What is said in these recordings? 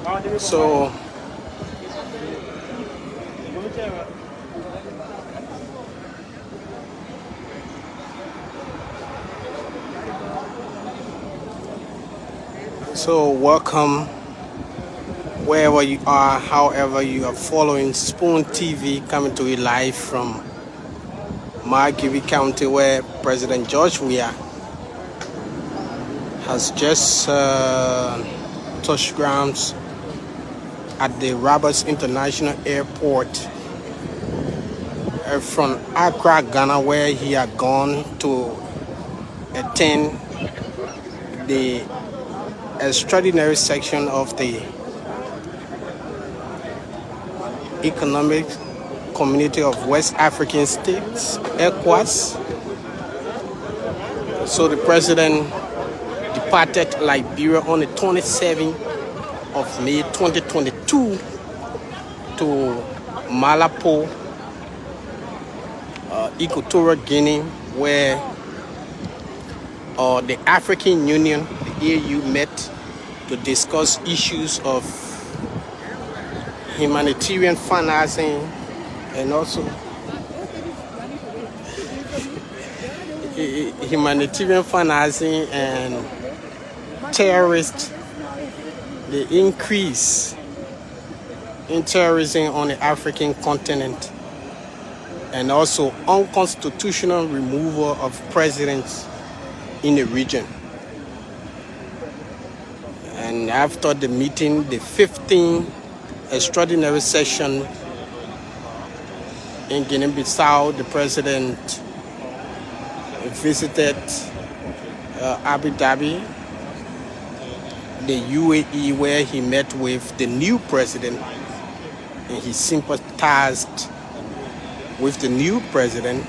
So welcome wherever you are, however you are following Spoon TV coming to you live from Margibi County, where President George Weah has just touched grounds at the Roberts International Airport from Accra, Ghana, where he had gone to attend the extraordinary section of the Economic Community of West African States, ECOWAS. So the president departed Liberia on the 27th of May 2022 to Malapo, Equatorial Guinea, where the African Union, the AU, met to discuss issues of humanitarian financing and also humanitarian financing and terrorist, the increase in terrorism on the African continent, and also unconstitutional removal of presidents in the region. And after the meeting, the 15th extraordinary session in Guinea-Bissau, the president visited Abu Dhabi, the UAE, where he met with the new president, and he sympathized with the new president,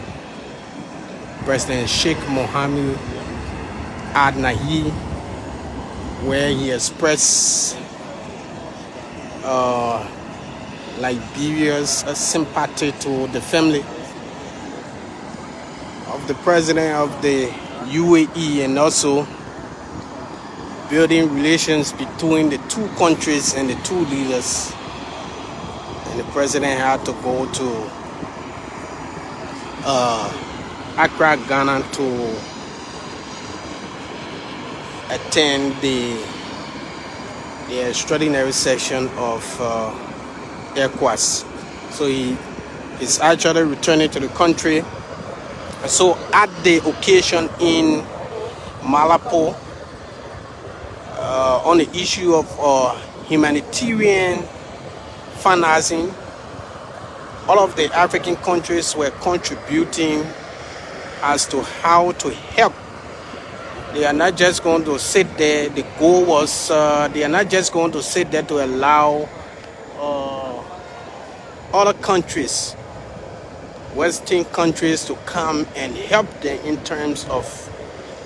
President Sheikh Mohammed Al-Nahyan, where he expressed Liberia's sympathy to the family of the president of the UAE, and also building relations between the two countries and the two leaders. And the president had to go to Accra, Ghana, to attend the extraordinary session of ECOWAS. So he is actually returning to the country. So at the occasion in Malapo, on the issue of humanitarian financing, all of the African countries were contributing as to how to help. They are not just going to sit there. The goal was they are not just going to sit there to allow other countries, Western countries, to come and help them in terms of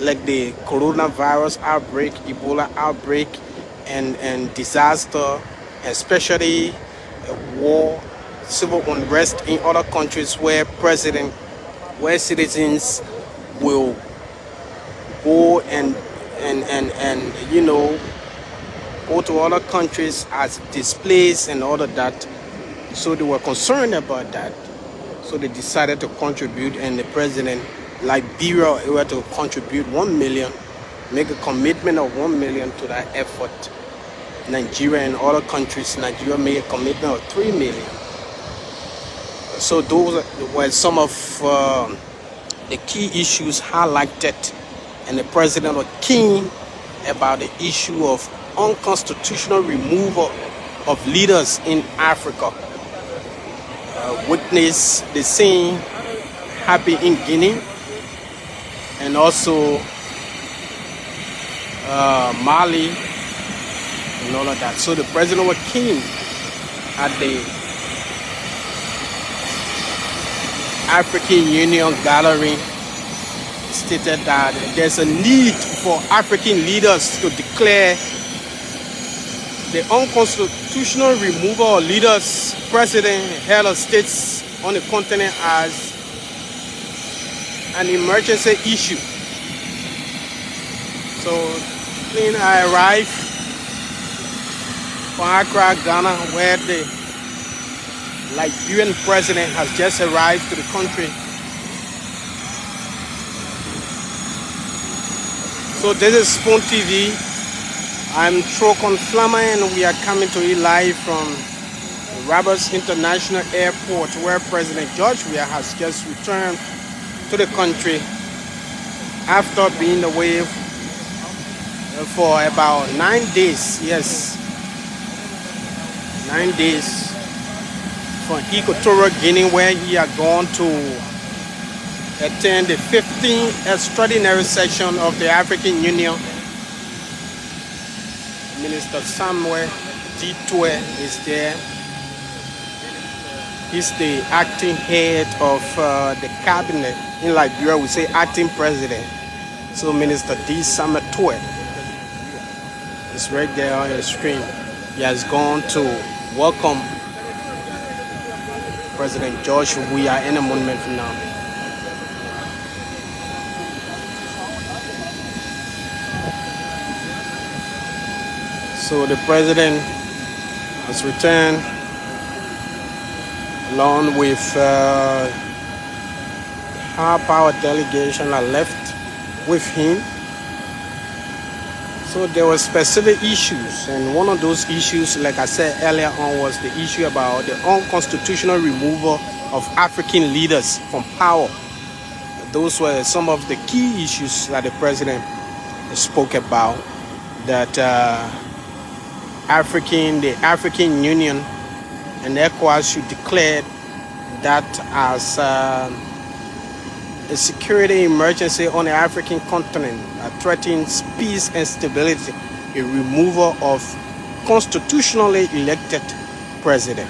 like the coronavirus outbreak, Ebola outbreak, and disaster, especially war, civil unrest in other countries where citizens will go and go to other countries as displaced and all of that. So they were concerned about that. So they decided to contribute, and the president, Liberia, were to contribute 1 million, make a commitment of 1 million to that effort. Nigeria and other countries, Nigeria made a commitment of 3 million. So those were some of the key issues highlighted, and the president was keen about the issue of unconstitutional removal of leaders in Africa. Witness the same happen in Guinea and also Mali and all of that. So the president was keen at the African Union gathering, stated that there's a need for African leaders to declare the unconstitutional removal of leaders, president, head of states on the continent as an emergency issue. So when I arrived from Accra, Ghana, where the Liberian president has just arrived to the country. So this is Spoon TV. I'm Trokon Flammer and we are coming to you live from Roberts International Airport, where President George Weah has just returned to the country after being away for about 9 days. Yes, 9 days from Equatorial Guinea, where he had gone to attend the 15th extraordinary session of the African Union. Minister Samuel Ditwe is there. He's the acting head of the cabinet. In Liberia, we say acting president. So Minister D. Sametue is right there on the screen. He has gone to welcome President George Weah in a moment from now. So the president has returned along with our power delegation that left with him. So there were specific issues, and one of those issues, like I said earlier on, was the issue about the unconstitutional removal of African leaders from power. Those were some of the key issues that the president spoke about, that the African Union and ECOWAS should declare that as a security emergency on the African continent that threatens peace and stability, a removal of constitutionally elected president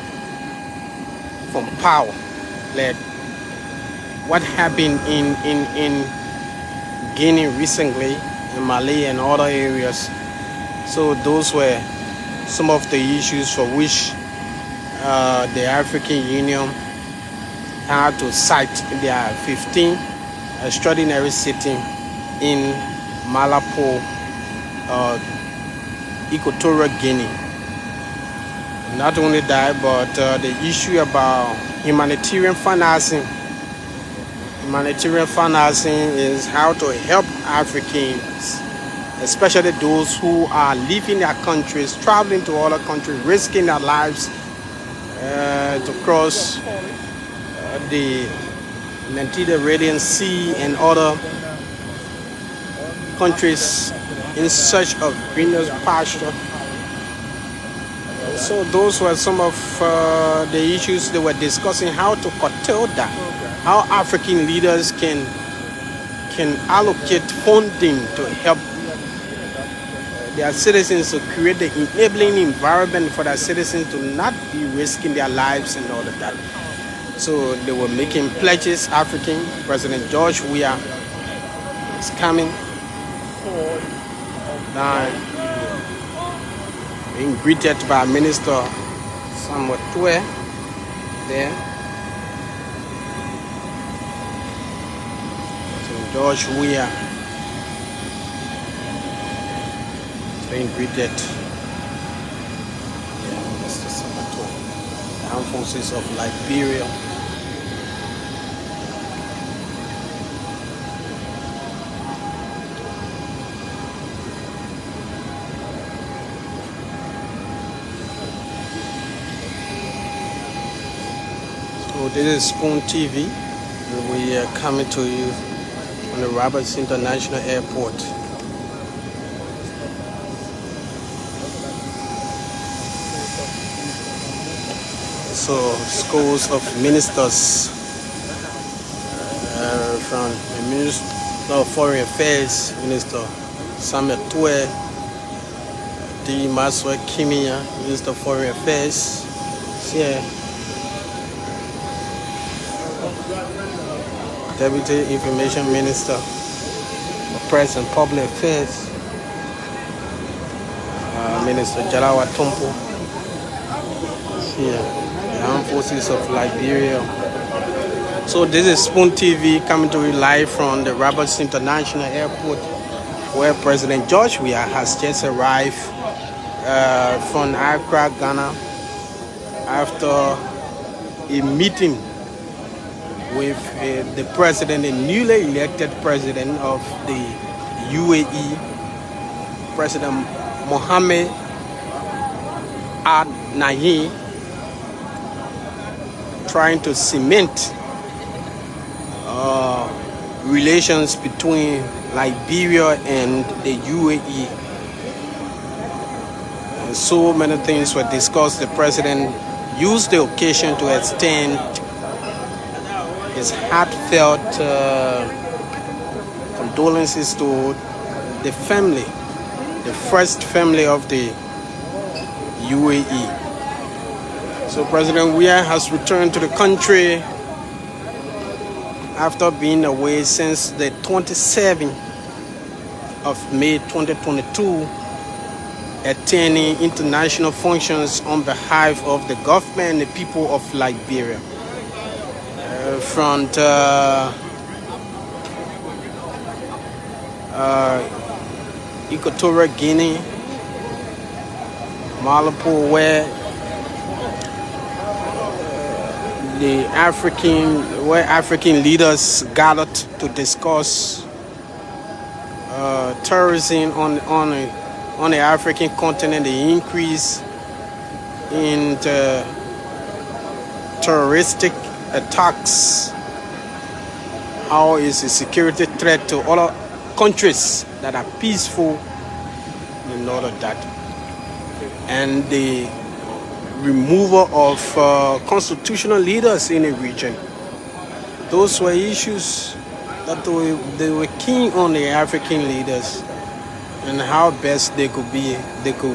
from power. Like what happened in Guinea recently, in Mali and other areas. So those were some of the issues for which the African Union had to cite their 15th extraordinary sitting in Malabo, Equatorial Guinea. Not only that, but the issue about humanitarian financing. Humanitarian financing is how to help Africans, especially those who are leaving their countries, traveling to other countries, risking their lives to cross the Mediterranean Sea and other countries in search of greener pasture. So those were some of the issues they were discussing, how to curtail that, how African leaders can allocate funding to help their citizens, to create the enabling environment for their citizens to not be risking their lives and all of that. So they were making pledges. President George Weah is coming now, being greeted by Minister Samuel Ditwe there. So George Weah being greeted. Mr. Sabato, the armed forces of Liberia. So this is Spoon TV. We are coming to you on the Roberts International Airport. So scores of ministers from the Minister of Foreign Affairs, Minister Samuel Ditwe, D. Maswa Kimia, Minister of Foreign Affairs, here, Deputy Information Minister for Press and Public Affairs, Minister Jalawa Tumpo, here. Armed Forces of Liberia. So this is Spoon TV coming to you live from the Roberts International Airport, where President George Weah has just arrived from Accra, Ghana, after a meeting with the president, the newly elected president of the UAE, President Mohammed Al-Nahyan, trying to cement relations between Liberia and the UAE. And so many things were discussed. The president used the occasion to extend his heartfelt condolences to the family, the first family of the UAE. So President Weah has returned to the country after being away since the 27th of May 2022, attending international functions on behalf of the government and the people of Liberia. From Equatorial Guinea, Malabo, where African leaders gathered to discuss terrorism on the African continent, the increase in the terroristic attacks, how is a security threat to other countries that are peaceful and all of that, and the removal of constitutional leaders in the region. Those were issues that they were keen on the African leaders and how best they could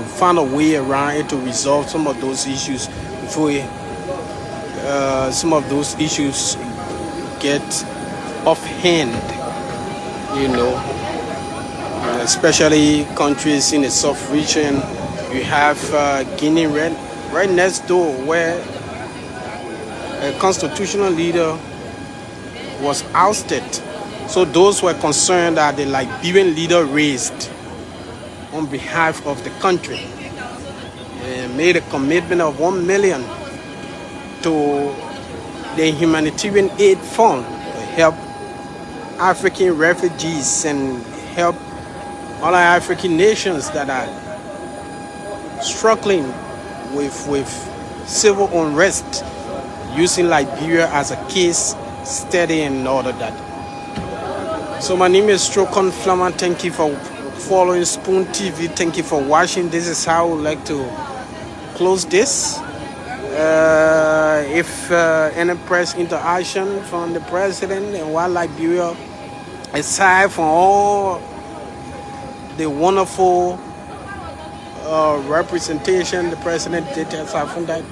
find a way around it to resolve some of those issues before some of those issues get off hand, especially countries in the South region. You have Guinea right next door, where a constitutional leader was ousted. So those were concerned that the Liberian leader raised on behalf of the country and made a commitment of $1 million to the humanitarian aid fund to help African refugees and help other African nations that are struggling with civil unrest, using Liberia as a case study and all of that. So my name is Strokon Flammer. Thank you for following Spoon TV. Thank you for watching. This is how I would like to close this. If any press interaction from the president and while Liberia, aside from all the wonderful representation the president did aside from that,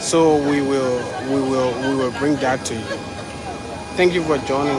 so we will bring that to you. Thank you for joining.